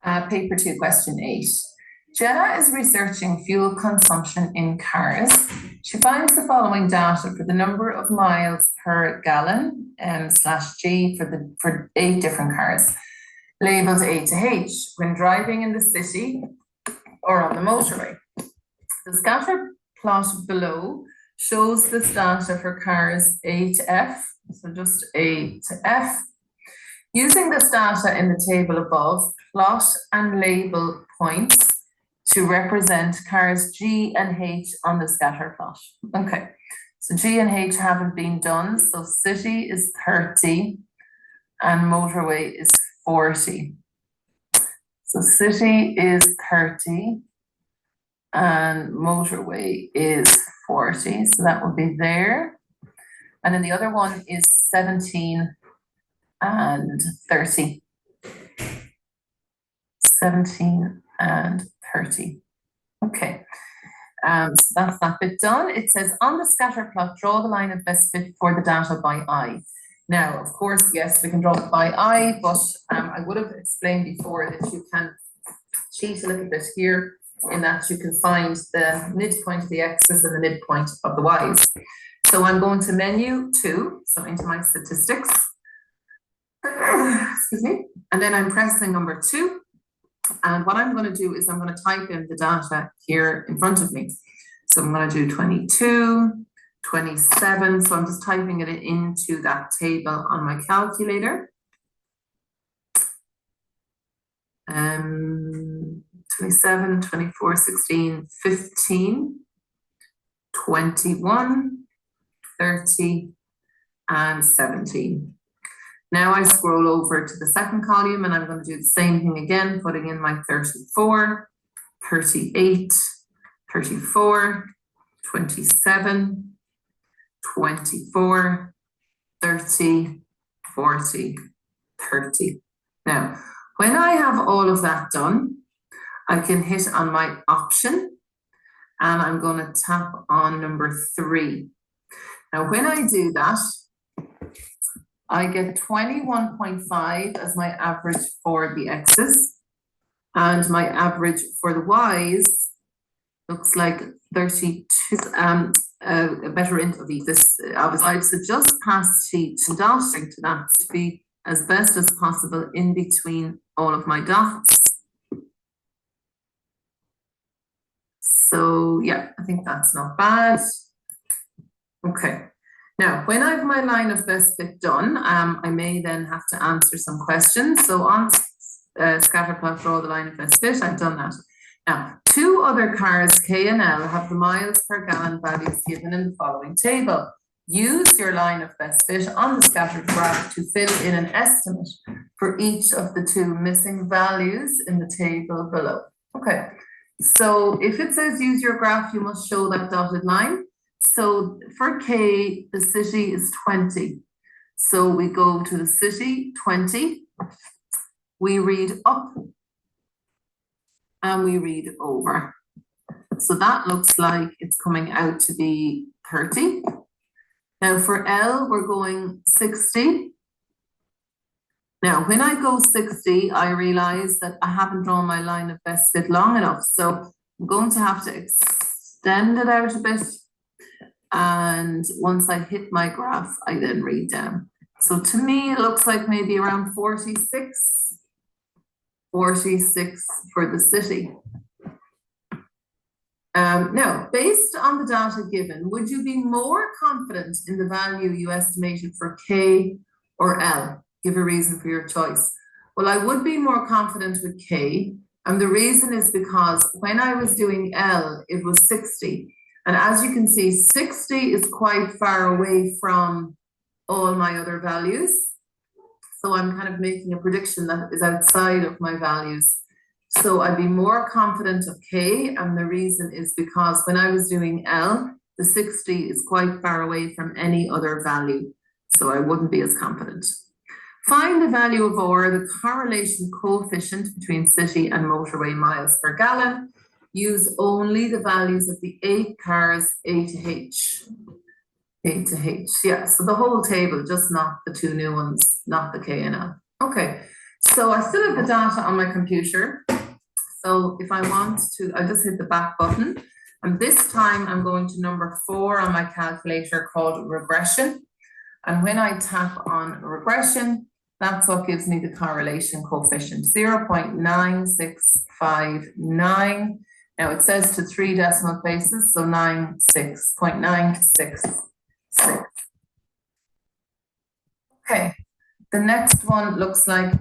Paper 2, question 8. Jenna is researching fuel consumption in cars. She finds the following data for the number of miles per gallon /G for 8 different cars, labeled A to H, when driving in the city or on the motorway. The scatter plot below shows this data for cars A to F, so just A to F. Using this data in the table above, plot and label points to represent cars G and H on the scatter plot. Okay, so G and H haven't been done, so city is 30 and motorway is 40. So city is 30 and motorway is 40, so that will be there. And then the other one is 17 and 30. 17 and 30. Okay, so that's that bit done. It says on the scatter plot, draw the line of best fit for the data by eye. Now, of course, yes, we can draw it by eye, but I would have explained before that you can cheat a little bit here in that you can find the midpoint of the x's and the midpoint of the y's. So I'm going to menu 2, so into my statistics. Excuse me, and then I'm pressing number 2, and what I'm going to do is I'm going to type in the data here in front of me. So I'm going to do 22, 27, so I'm just typing it into that table on my calculator. 27, 24, 16, 15, 21, 30, and 17. Now I scroll over to the second column and I'm going to do the same thing again, putting in my 34, 38, 34, 27, 24, 30, 40, 30. Now, when I have all of that done, I can hit on my option and I'm going to tap on number 3. Now, when I do that, I get 21.5 as my average for the x's, and my average for the y's looks like 32, a better int of this. Obviously, so just pass sheet and dotting to that to be as best as possible in between all of my dots. So yeah, I think that's not bad. Okay. Now, when I have my line of best fit done, I may then have to answer some questions. So on scatter plot, draw the line of best fit, I've done that. Now, 2 other cars, K and L, have the miles per gallon values given in the following table. Use your line of best fit on the scattered graph to fill in an estimate for each of the 2 missing values in the table below. Okay, so if it says use your graph, you must show that dotted line. So for K, the city is 20. So we go to the city, 20. We read up and we read over. So that looks like it's coming out to be 30. Now for L, we're going 60. Now, when I go 60, I realize that I haven't drawn my line of best fit long enough. So I'm going to have to extend it out a bit. And once I hit my graph, I then read down. So to me, it looks like maybe around 46 for the city. Now, based on the data given, would you be more confident in the value you estimated for K or L? Give a reason for your choice. Well, I would be more confident with K, and the reason is because when I was doing L, it was 60. And as you can see, 60 is quite far away from all my other values. So I'm kind of making a prediction that is outside of my values. So I'd be more confident of K, and the reason is because when I was doing L, the 60 is quite far away from any other value. So I wouldn't be as confident. Find the value of R, the correlation coefficient between city and motorway miles per gallon. Use only the values of the 8 cars A to H. A to H, yeah, so the whole table, just not the 2 new ones, not the K and L. Okay, So I still have the data on my computer. So if I want to, I just hit the back button. And this time I'm going to number 4 on my calculator called regression. And when I tap on regression, that's what gives me the correlation coefficient, 0.9659. Now it says to 3 decimal places, so 0.966. Okay, the next one looks like